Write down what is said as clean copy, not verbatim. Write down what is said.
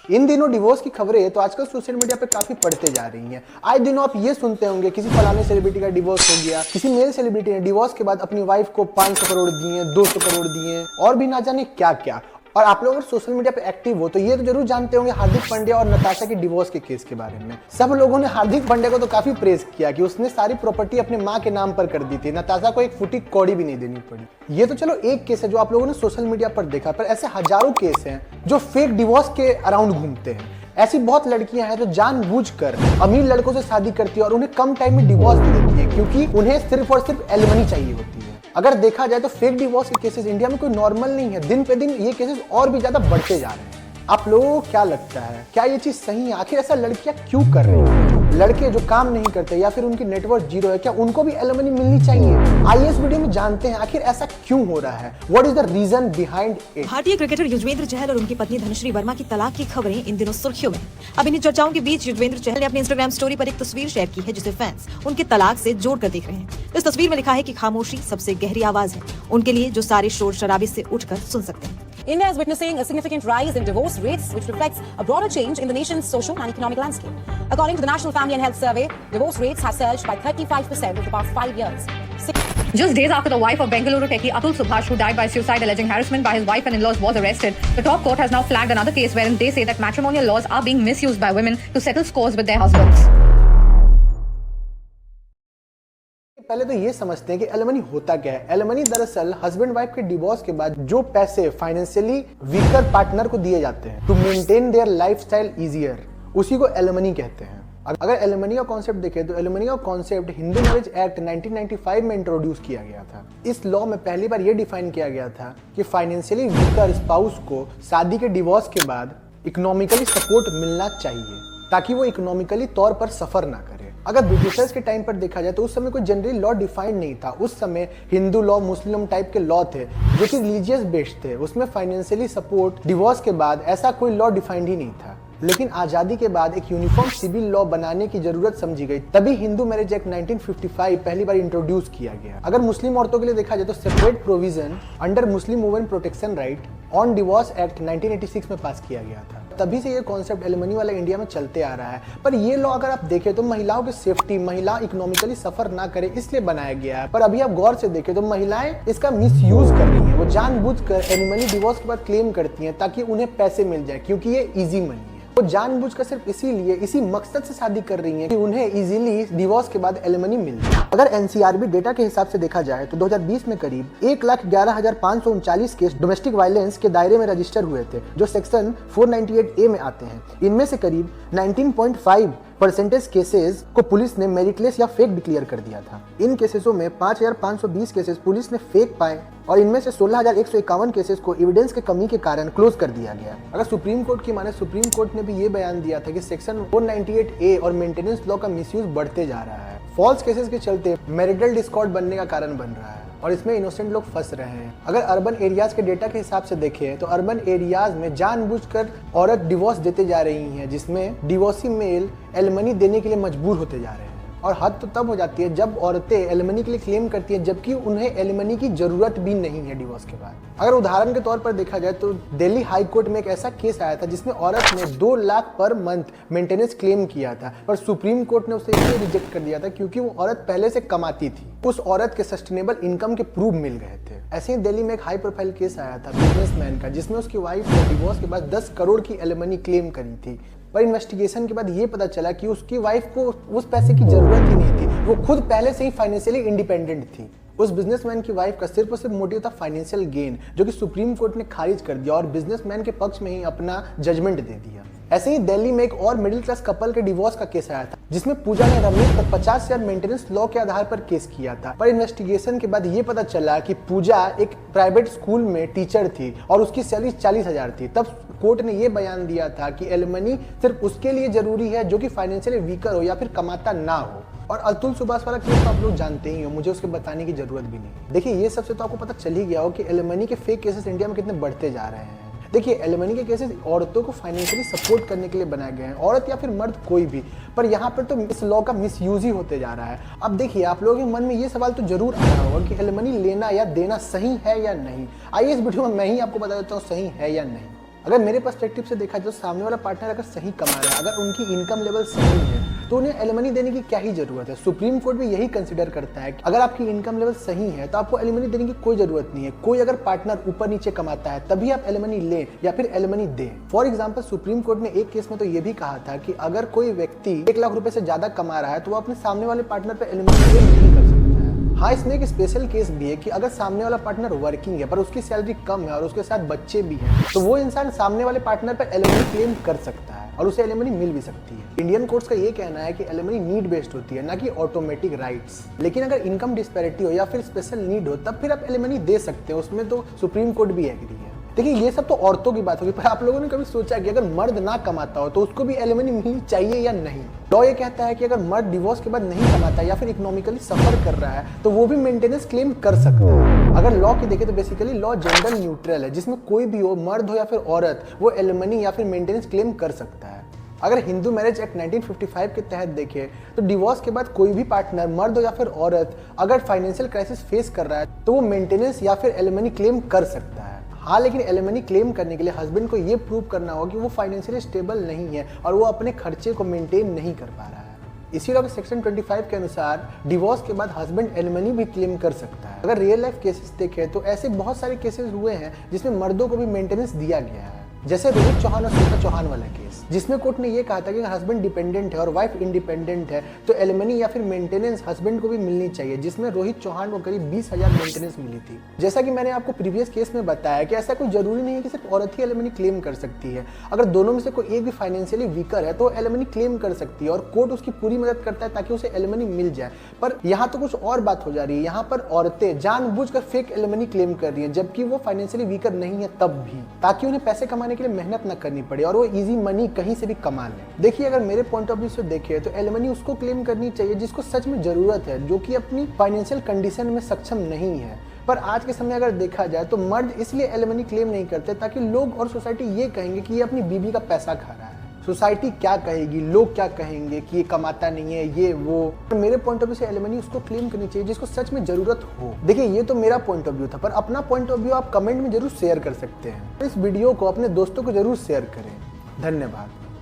इन दिनों डिवोर्स की खबरें तो आजकल सोशल मीडिया पे काफी पढ़ते जा रही हैं। आए दिनों आप ये सुनते होंगे किसी फलाने सेलिब्रिटी का डिवोर्स हो गया, किसी मेल सेलिब्रिटी ने डिवोर्स के बाद अपनी वाइफ को 500 करोड़ दिए, 200 करोड़ दिए और भी ना जाने क्या क्या। और आप लोग अगर सोशल मीडिया पे एक्टिव हो तो ये तो जरूर जानते होंगे हार्दिक पांड्या और नताशा के डिवोर्स के केस के बारे में। सब लोगों ने हार्दिक पांड्या को तो काफी प्रेज किया कि उसने सारी प्रॉपर्टी अपने माँ के नाम पर कर दी थी, नताशा को एक फुटी कौड़ी भी नहीं देनी पड़ी। ये तो चलो एक केस है जो आप लोगों ने सोशल मीडिया पर देखा, पर ऐसे हजारों केस हैं जो फेक डिवोर्स के अराउंड घूमते हैं। ऐसी बहुत लड़कियां हैं जो जानबूझकर अमीर लड़कों से शादी करती है और उन्हें कम टाइम में डिवोर्स दे देती है क्योंकि उन्हें सिर्फ और सिर्फ एलिमनी चाहिए होती है। अगर देखा जाए तो फेक डिवोर्स के केसेस इंडिया में कोई नॉर्मल नहीं है, दिन पे दिन ये केसेस और भी ज्यादा बढ़ते जा रहे हैं। आप लोगों को क्या लगता है, क्या ये चीज सही है? आखिर ऐसा लड़कियां क्यों कर रही हैं? लड़के जो काम नहीं करते या फिर उनकी नेटवर्थ जीरो है, क्या उनको भी एलिमनी मिलनी चाहिए? आइए इस वीडियो में जानते हैं आखिर ऐसा क्यों हो रहा है। What is the reason behind it? भारतीय क्रिकेटर युजवेंद्र चहल और उनकी पत्नी धनश्री वर्मा की तलाक की खबरें इन दिनों सुर्खियों में। अब इन्हीं चर्चाओं के बीच युजवेंद्र चहल ने अपने इंस्टाग्राम स्टोरी पर एक तस्वीर शेयर की है जिसे फैंस उनके तलाक से जोड़कर देख रहे हैं। इस तस्वीर में लिखा है कि खामोशी सबसे गहरी आवाज है उनके लिए जो सारे शोर शराबे से उठकर सुन सकते हैं। India is witnessing a significant rise in divorce rates, which reflects a broader change in the nation's social and economic landscape. According to the National Family and Health Survey, divorce rates have surged by 35% over the past 5 years. Just days after the wife of Bengaluru techie Atul Subhash, who died by suicide alleging harassment by his wife and in-laws, was arrested, the top court has now flagged another case wherein they say that matrimonial laws are being misused by women to settle scores with their husbands. पहले तो ये समझते हैं कि alimony होता क्या है। Alimony दरअसल हस्बैंड वाइफ के डिवोर्स के बाद जो पैसे फाइनेंशियली वीकर पार्टनर को दिए जाते हैं to maintain their lifestyle easier, उसी को एलिमनी कहते हैं। अगर एलिमनी का कॉन्सेप्ट देखें तो एलिमनी का कॉन्सेप्ट हिंदू मैरिज एक्ट 1995 में इंट्रोड्यूस किया गया था। इस लॉ में पहली बार ये डिफाइन किया गया था कि फाइनेंशियली वीकर स्पाउस को शादी के डिवोर्स के बाद इकोनॉमिकली सपोर्ट मिलना चाहिए ताकि वो इकोनॉमिकली तौर पर सफर ना करे। अगर ब्रिटिशर्स के टाइम पर देखा जाए तो उस समय कोई जनरली लॉ डिफाइंड नहीं था। उस समय हिंदू लॉ, मुस्लिम टाइप के लॉ थे जो कि रिलीजियस बेस्ड थे। उसमें फाइनेंशियली सपोर्ट डिवोर्स के बाद ऐसा कोई लॉ डिफाइंड ही नहीं था। लेकिन आजादी के बाद एक यूनिफॉर्म सिविल लॉ बनाने की जरूरत समझी गई, तभी हिंदू मैरिज एक्ट 1955 पहली बार इंट्रोड्यूस किया गया। अगर मुस्लिम औरतों के लिए देखा जाए तो separate provision under Muslim women protection right on divorce act 1986 में पास किया गया था। तभी से ये कॉन्सेप्ट एलिमनी वाला इंडिया में चलते आ रहा है। पर ये लॉ अगर आप देखें तो महिलाओं की सेफ्टी, महिला इकोनॉमिकली सफर ना करे इसलिए बनाया गया है। पर अभी आप गौर से देखें तो महिलाएं इसका मिसयूज कर रही हैं। वो जानबूझकर एलिमनी डिवोर्स के बाद क्लेम करती हैं ताकि उन्हें पैसे मिल जाए क्योंकि ये इजी मनी है। वो जानबूझकर सिर्फ इसीलिए, इसी मकसद से शादी कर रही हैं कि उन्हें इजीली डिवोर्स के बाद एलिमनी मिल जाए। अगर एनसीआरबी डेटा के हिसाब से देखा जाए तो 2020 में करीब 1,11,539 केस डोमेस्टिक वायलेंस के दायरे में रजिस्टर हुए थे जो सेक्शन 498A में आते हैं। इनमें से करीब 19.5% केसेस को पुलिस ने मेरिटलेस या फेक डिक्लेयर कर दिया था। इन केसेसों में 5,520 केसेस पुलिस ने फेक पाए और इनमें से 16,151 केसेस को एविडेंस के कमी के कारण क्लोज कर दिया गया। अगर सुप्रीम कोर्ट की माने, सुप्रीम कोर्ट ने भी ये बयान दिया था कि सेक्शन 498A और मेंटेनेंस लॉ का मिसयूज बढ़ते जा रहा है। फॉल्स केसेस के चलते मैरिटल डिस्कॉर्ड बनने का कारण बन रहा है और इसमें इनोसेंट लोग फंस रहे हैं। अगर अर्बन एरियाज के डेटा के हिसाब से देखें तो अर्बन एरियाज में जानबूझकर औरत डिवोर्स देते जा रही हैं, जिसमें डिवोर्सी मेल एलिमनी देने के लिए मजबूर होते जा रहे हैं। और हद तो तब हो जाती है जब औरतें एलिमनी के लिए क्लेम करती हैं जबकि उन्हें एलिमनी की जरूरत भी नहीं है डिवोर्स के बाद। अगर उदाहरण के तौर पर देखा जाए तो दिल्ली हाई कोर्ट में एक ऐसा केस आया था जिसमें औरत ने 2 lakh per month maintenance claim किया था, पर सुप्रीम कोर्ट ने उसे इसलिए रिजेक्ट कर दिया था क्योंकि वो औरत पहले से कमाती थी। उस औरत के सस्टेनेबल इनकम के प्रूफ मिल गए थे। ऐसे ही दिल्ली में एक हाई प्रोफाइल केस आया था बिजनेसमैन का, जिसमें उसकी वाइफ ने डिवोर्स के बाद 10 करोड़ की एलिमनी क्लेम करी थी। पर इन्वेस्टिगेशन के बाद ये पता चला कि उसकी वाइफ को उस पैसे की जरूरत ही नहीं थी। वो खुद पहले से ही फाइनेंशियली इंडिपेंडेंट थी। उस बिजनेसमैन की वाइफ का सिर्फ और सिर्फ मोटिव था फाइनेंशियल गेन, जो कि सुप्रीम कोर्ट ने खारिज कर दिया और बिजनेसमैन के पक्ष में ही अपना जजमेंट दे दिया। ऐसे ही दिल्ली में एक और मिडिल क्लास कपल के डिवोर्स का केस आया था जिसमें पूजा ने रमेश पर 50,000 मेंटेनेंस लॉ के आधार पर केस किया था। पर इन्वेस्टिगेशन के बाद ये पता चला कि पूजा एक प्राइवेट स्कूल में टीचर थी और उसकी सैलरी 40,000 थी। तब कोर्ट ने ये बयान दिया था कि एलिमनी सिर्फ उसके लिए जरूरी है जो कि फाइनेंशियली वीकर हो या फिर कमाता ना हो। और अतुल सुभाष वाला केस तो आप लोग जानते ही हो, मुझे उसके बताने की जरूरत भी नहीं। देखिए ये सबसे तो आपको पता चल ही गया हो कि एलिमनी के फेक केसेस इंडिया में कितने बढ़ते जा रहे हैं। देखिए एलिमनी के केसेस औरतों को फाइनेंशियली सपोर्ट करने के लिए बनाए गए हैं, औरत या फिर मर्द कोई भी। पर यहाँ पर तो इस लॉ का मिसयूज ही होते जा रहा है। अब देखिए आप लोगों के मन में ये सवाल तो जरूर आ रहा होगा कि एलिमनी लेना या देना सही है या नहीं। आइए इस वीडियो में मैं ही आपको बता देता हूँ सही है या नहीं। अगर मेरे पर्सपेक्टिव से देखा जाए तो सामने वाला पार्टनर अगर सही कमा रहा है, अगर उनकी इनकम लेवल सही है, तो उन्हें एलिमनी देने की क्या ही जरूरत है। सुप्रीम कोर्ट भी यही कंसिडर करता है कि अगर आपकी इनकम लेवल सही है तो आपको एलिमनी देने की कोई जरूरत नहीं है। कोई अगर पार्टनर ऊपर नीचे कमाता है तभी आप एलिमनी लें या फिर एलिमनी दें। फॉर एग्जाम्पल सुप्रीम कोर्ट ने एक केस में तो ये भी कहा था कि अगर कोई व्यक्ति 1 लाख रुपए से ज्यादा कमा रहा है तो वो अपने सामने वाले पार्टनर पर एलिमनी क्लेम नहीं कर सकता है। हाँ, इसमें एक स्पेशल केस भी है कि अगर सामने वाला पार्टनर वर्किंग है पर उसकी सैलरी कम है और उसके साथ बच्चे भी हैं, तो वो इंसान सामने वाले पार्टनर पर एलिमनी क्लेम कर सकता है और उसे एलिमनी मिल भी सकती है। इंडियन कोर्ट्स का ये कहना है कि एलिमनी नीड बेस्ड होती है, ना कि ऑटोमेटिक राइट्स। लेकिन अगर इनकम डिस्पैरिटी हो या फिर स्पेशल नीड हो तब फिर आप एलिमनी दे सकते हैं, उसमें तो सुप्रीम कोर्ट भी एग्री है। देखिए, ये सब तो औरतों की बात होगी, पर आप लोगों ने कभी सोचा कि अगर मर्द ना कमाता हो तो उसको भी एलिमनी मिलनी चाहिए या नहीं? लॉ ये कहता है कि अगर मर्द डिवोर्स के बाद नहीं कमाता या फिर इकोनॉमिकली सफर कर रहा है तो वो भी मेंटेनेंस क्लेम कर सकता है। अगर लॉ की देखें तो बेसिकली लॉ जेंडर न्यूट्रल है, जिसमें कोई भी हो, मर्द हो या फिर औरत, वो एलिमनी या फिर मेंटेनेंस क्लेम कर सकता है। अगर हिंदू मैरिज एक्ट 1955 के तहत देखें तो डिवोर्स के बाद कोई भी पार्टनर, मर्द हो या फिर औरत, अगर फाइनेंशियल क्राइसिस फेस कर रहा है तो वो मेंटेनेंस या फिर एलिमनी क्लेम कर सकता है। हाँ, लेकिन एलिमनी क्लेम करने के लिए हस्बैंड को ये प्रूव करना होगा कि वो फाइनेंशियली स्टेबल नहीं है और वो अपने खर्चे को मेंटेन नहीं कर पा रहा है। इसी तरह सेक्शन 25 के अनुसार डिवोर्स के बाद हस्बैंड एलिमनी भी क्लेम कर सकता है। अगर रियल लाइफ केसेस देखें तो ऐसे बहुत सारे केसेस हुए हैं जिसमें मर्दों को भी मेंटेनेंस दिया गया है, जैसे रोहित चौहान और श्वेता चौहान वाला केस, जिसमें कोर्ट ने यह कहा था कि अगर हस्बैंड डिपेंडेंट है और वाइफ इंडिपेंडेंट है तो एलिमनी या फिर मेंटेनेंस हस्बैंड को भी मिलनी चाहिए, जिसमें रोहित चौहान को करीब 20,000 मेंटेनेंस मिली थी। जैसा कि मैंने आपको प्रीवियस केस में बताया कि ऐसा कोई जरूरी नहीं है कि सिर्फ औरत ही एलिमनी क्लेम कर सकती है। अगर दोनों में से कोई एक भी फाइनेंशियली वीकर है तो एलिमनी क्लेम कर सकती है और कोर्ट उसकी पूरी मदद करता है ताकि उसे एलिमनी मिल जाए। पर यहाँ तो कुछ और बात हो जा रही है, यहाँ पर औरतें जानबूझकर फेक एलिमनी क्लेम कर रही है जबकि वो फाइनेंशियली वीकर नहीं है तब भी, ताकि उन्हें पैसे कमाने के लिए मेहनत न करनी पड़े और वो इजी मनी कहीं से भी कमा लें। देखिए, अगर मेरे पॉइंट ऑफ व्यू से देखें तो एलिमनी उसको क्लेम करनी चाहिए जिसको सच में जरूरत है, जो कि अपनी फाइनेंशियल कंडीशन में सक्षम नहीं है। पर आज के समय अगर देखा जाए तो मर्द इसलिए एलिमनी क्लेम नहीं करते ताकि लोग और सोसाइटी ये कहेंगे कि ये अपनी बीवी का पैसा खा रहा है। सोसाइटी क्या कहेगी, लोग क्या कहेंगे कि ये कमाता नहीं है, ये वो। मेरे पॉइंट ऑफ व्यू से एलिमनी उसको क्लेम करनी चाहिए जिसको सच में जरूरत हो। देखिए, ये तो मेरा पॉइंट ऑफ व्यू था, पर अपना पॉइंट ऑफ व्यू आप कमेंट में जरूर शेयर कर सकते हैं। इस वीडियो को अपने दोस्तों को जरूर शेयर करें। धन्यवाद।